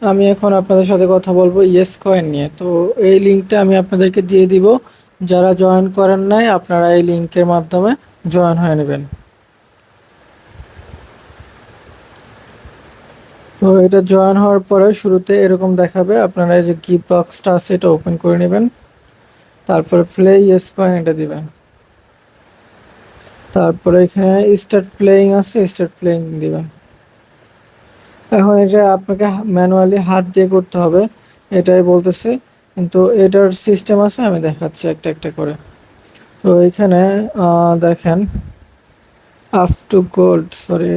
আমি এখন আপনাদের সাথে কথা বলবো ইয়েস কয়েন নিয়ে। তো এই লিঙ্কটা আমি আপনাদেরকে দিয়ে দিব। যারা জয়েন করেন নাই আপনারা এই লিঙ্কের মাধ্যমে জয়েন হয়ে নেবেন। তো এটা জয়েন হওয়ার পরে শুরুতে এরকম দেখাবে, আপনারা এই যে গিফট বক্সটা আছে এটা ওপেন করে নেবেন। তারপরে প্লে ইয়েস কয়েন এটা দিবেন। তারপরে এখানে স্টার্ট প্লেয়িং আছে, স্টার্ট প্লেয়িং দিবেন। এখন এটা আপনাকে ম্যানুয়ালি হাত দিয়ে করতে হবে, এটাই বলতেছে, কিন্তু এটার সিস্টেম আছে, আমি দেখাচ্ছি একটা একটা করে। তো এখানে দেখেন আপ টু গোল্ড, সরি,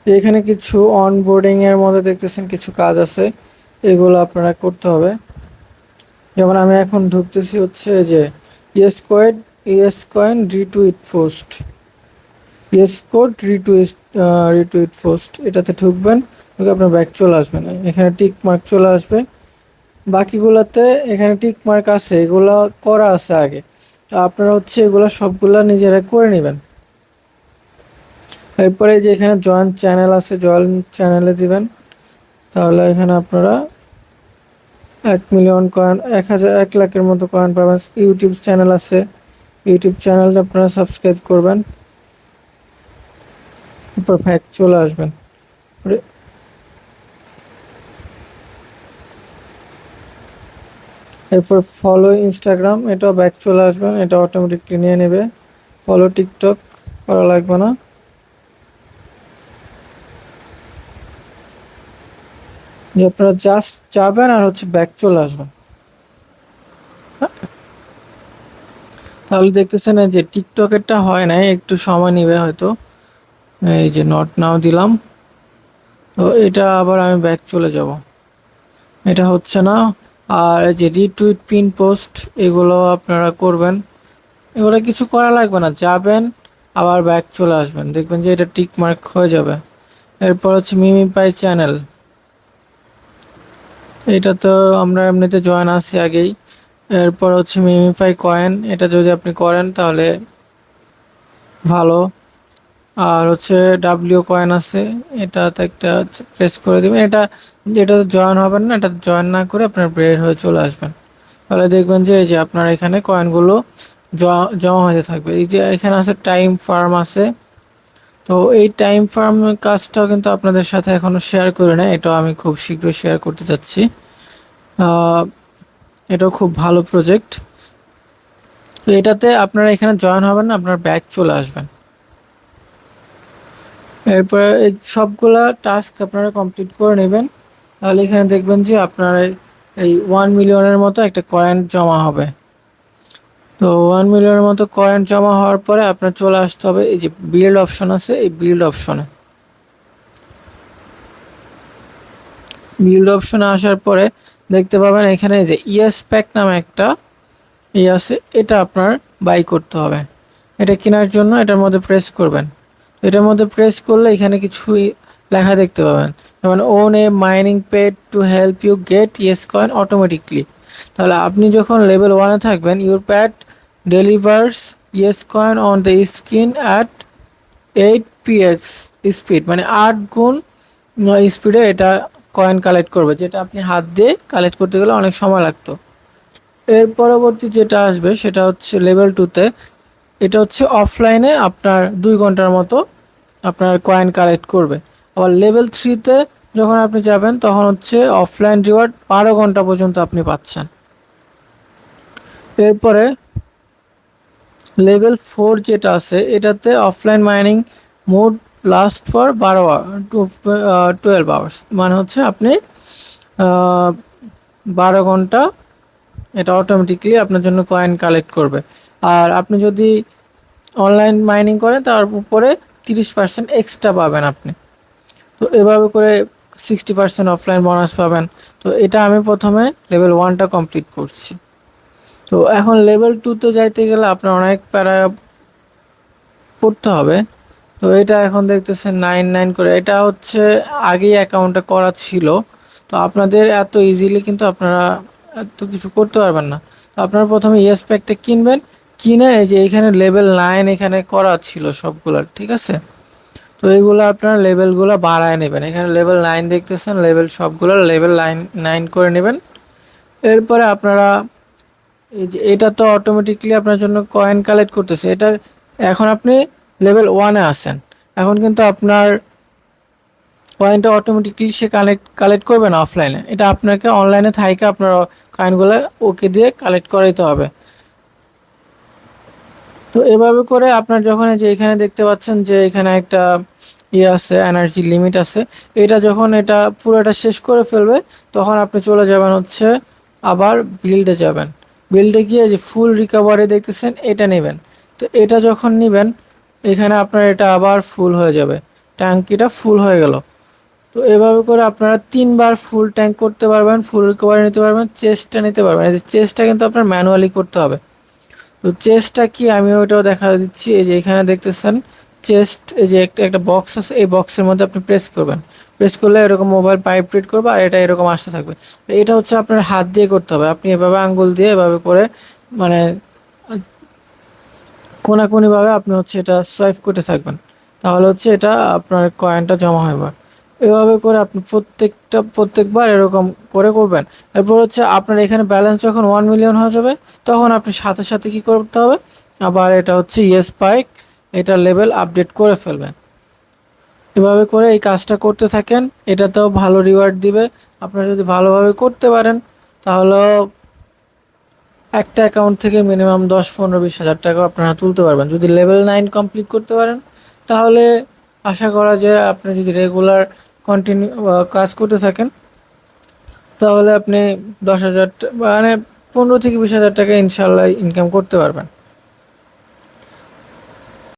এখানে কিছু অনবোর্ডিং এর মধ্যে দেখতেছেন কিছু কাজ আছে, এগুলো আপনারা করতে হবে। যেমন আমি এখন ঢুকতেছি হচ্ছে যে yes coin retweet post, yes code retweet post, এটাতে ঢুকবেন, ঢুকে আপনার ব্যাক চলে আসবেন, এখানে টিক মার্ক চলে আসবে। বাকিগুলোতে এখানে টিক মার্ক আছে, এগুলো করা আছে আগে, তো আপনারা হচ্ছে এগুলো সবগুলা নিজেরা করে নেবেন। এরপরে যে এখানে জয়েন চ্যানেল আছে, জয়েন চ্যানেলে দিবেন, তাহলে এখানে আপনারা 1 মিলিয়ন কয়েন, 1,000 1 লাখের মতো কয়েন পাবেন। ইউটিউব চ্যানেল আছে, ইউটিউব চ্যানেলটা আপনারা সাবস্ক্রাইব করবেন, এরপর ব্যাক চলে আসবেন। এরপর ফলো ইনস্টাগ্রাম, এটাও ব্যাক চলে আসবেন, এটা অটোমেটিকলি নিয়ে নেবে। ফলো টিকটক করা লাগবে না। যে আপনারা জাস্ট যাবেন আর হচ্ছে ব্যাক চলে আসবেন। তাহলে দেখতেছেন যে টিকটকেরটা হয় নাই, একটু সময় নেবে হয়তো। এই যে নট নাও দিলাম, তো এটা আবার আমি ব্যাক চলে যাব, এটা হচ্ছে না। আর এই যে রিটুইট পিন পোস্ট, এগুলো আপনারা করবেন, এগুলো কিছু করা লাগবে না, যাবেন আবার ব্যাক চলে আসবেন, দেখবেন যে এটা টিক মার্ক হয়ে যাবে। এরপর হচ্ছে মিমি পাই চ্যানেল, এটা তো আমরা এমনিতে জয়েন আছি আগেই। এরপর হচ্ছে মিমিফাই কয়েন, এটা যদি আপনি করেন তাহলে ভালো। আর হচ্ছে ডাব্লিউ কয়েন আছে, এটাতে একটা প্রেস করে দেবেন, এটা জয়েন হবেন না, এটা জয়েন না করে আপনার বের হয়ে চলে আসবেন, তাহলে দেখবেন যে এই যে আপনার এখানে কয়েনগুলো জমা হয়ে থাকবে। এই যে এখানে আছে টাইম ফার্ম আছে, তো এই টাইম ফার্ম কাজটাও কিন্তু আপনাদের সাথে এখনো শেয়ার করি না, এটাও আমি খুব শীঘ্রই শেয়ার করতে যাচ্ছি। এটাও খুব ভালো প্রজেক্ট। তো এটাতে আপনারা এখানে জয়েন হবেন না, আপনার ব্যাক চলে আসবেন। এরপরে এই সবগুলা টাস্ক আপনারা কমপ্লিট করে নেবেন, তাহলে এখানে দেখবেন যে আপনার এই 1 মিলিয়নের মতো একটা কয়েন জমা হবে। তো 1 মিলিয়নের মতো কয়েন জমা হওয়ার পরে আপনার চলে আসতে হবে এই যে বিল্ড অপশন আছে, এই বিল্ড অপশনে, বিল্ড অপশনে আসার পরে দেখতে পাবেন এখানে এই যে ইয়েস প্যাক নামে একটা আছে, এটা আপনার বাই করতে হবে। এটা কেনার জন্য এটার মধ্যে প্রেস করবেন, এটার মধ্যে প্রেস করলে এখানে কিছুই লেখা দেখতে পাবেন, যেমন own a mining pad to help you get yes coin automatically. তাহলে আপনি যখন লেভেল 1-এ থাকবেন, your pad delivers yes coin on the screen at 8 px speed, মানে 8 গুণ স্পিডে এটা কয়েন কালেক্ট করবে, যেটা আপনি হাত দিয়ে কালেক্ট করতে গেলে অনেক সময় লাগতো। এর পরবর্তী যেটা আসবে সেটা হচ্ছে লেভেল 2-তে, এটা হচ্ছে অফলাইনে আপনার 2 ঘন্টার মতো আপনার কয়েন কালেক্ট করবে। আবার লেভেল 3-তে যখন আপনি যাবেন তখন হচ্ছে অফলাইন রিওয়ার্ড 12 ঘন্টা পর্যন্ত আপনি পাচ্ছেন। এরপরে লেভেল 4 যেটা আছে, এটাতে offline mining mode last for 12 hours, মানে হচ্ছে আপনি 12 ঘন্টা এটা অটোমেটিকলি আপনার জন্য কয়েন কালেক্ট করবে। আর আপনি যদি অনলাইন মাইনিং করেন তার উপরে 30% এক্সট্রা পাবেন আপনি। তো এভাবে করে 60% অফলাইন বোনাস পাবেন। তো এটা আমি প্রথমে লেভেল 1টা কমপ্লিট করছি। তো এখন লেভেল 2-তে যাইতে গেলে আপনার অনেক প্যারা পড়তে হবে। তো এটা এখন দেখতেছেন 9 করে, এটা হচ্ছে আগেই অ্যাকাউন্টটা করা ছিল, তো আপনাদের এত ইজিলি কিন্তু আপনারা এত কিছু করতে পারবেন না। তো আপনারা প্রথমে ইয়েস প্যাকটা কিনবেন, কিনে এই যে এখানে লেভেল 9 এখানে করা ছিল সবগুলার, ঠিক আছে। তো এইগুলো আপনার লেভেলগুলো বাড়ায় নেবেন। এখানে লেভেল 9 দেখতেছেন, লেভেল সবগুলো লেভেল 9 করে নেবেন। এরপরে আপনারা এই যে এটা তো অটোমেটিকলি আপনার জন্য কয়েন কালেক্ট করতেছে, এটা এখন আপনি লেভেল 1-এ আছেন। এখন কিন্তু আপনার কয়েনটা অটোমেটিকলি সে কালেক্ট করবে না অফলাইনে, এটা আপনাকে অনলাইনে থাইকে আপনার কয়েনগুলো ওকে দিয়ে কালেক্ট করাইতে হবে। তো এভাবে করে আপনার যখন এই যে এখানে দেখতে পাচ্ছেন যে এখানে একটা ইয়ে আছে, এনার্জি লিমিট আছে, এটা যখন এটা পুরোটা শেষ করে ফেলবে তখন আপনি চলে যাবেন হচ্ছে আবার বিল্ডে যাবেন। বিল্ডে গিয়ে যে ফুল রিকভারি দেখতেছেন এটা নেবেন। তো এটা যখন নেবেন এখানে আপনার এটা আবার ফুল হয়ে যাবে, ট্যাঙ্কিটা ফুল হয়ে গেল। তো এভাবে করে আপনারা 3 বার ফুল ট্যাঙ্ক করতে পারবেন, ফুল রিকভারি নিতে পারবেন, চেস্টটা নিতে পারবেন। এই যে চেস্টটা কিন্তু আপনার ম্যানুয়ালি করতে হবে। তো চেস্টটা কি আমি ওইটাও দেখা দিচ্ছি। এই যে এখানে দেখতেছেন চেস্ট, এই যে একটা একটা বক্স আছে, এই বক্সের মধ্যে আপনি প্রেস করবেন। প্রেস করলে এরকম মোবাইল পাইপ রিড করবে আর এটা এরকম আসতে থাকবে। এটা হচ্ছে আপনার হাত দিয়ে করতে হবে, আপনি এভাবে আঙ্গুল দিয়ে এভাবে করে মানে কোনাকুনিভাবে আপনি হচ্ছে এটা সোয়াইপ করতে থাকবেন, তাহলে হচ্ছে এটা আপনার কয়েনটা জমা হবে। এভাবে করে আপনি প্রত্যেকবার এরকম করে করবেন। এরপর হচ্ছে আপনার এখানে ব্যালেন্স যখন 1 মিলিয়ন হয়ে যাবে তখন আপনি সাথে সাথে কী করতে হবে, আবার এটা হচ্ছে ইয়েস পাইক, এটা লেভেল আপডেট করে ফেলবেন। এভাবে করে এই কাজটা করতে থাকেন, এটাতেও ভালো রিওয়ার্ড দিবে। আপনারা যদি ভালোভাবে করতে পারেন তাহলে একটা অ্যাকাউন্ট থেকে মিনিমাম 10, 15, 20 হাজার টাকা আপনারা তুলতে পারবেন যদি লেভেল 9 কমপ্লিট করতে পারেন। তাহলে আশা করা যায় আপনি যদি রেগুলার কন্টিনিউ কাজ করতে থাকেন তাহলে আপনি 10,000 মানে 15 থেকে 20 হাজার টাকা ইনশাল্লাহ ইনকাম করতে পারবেন।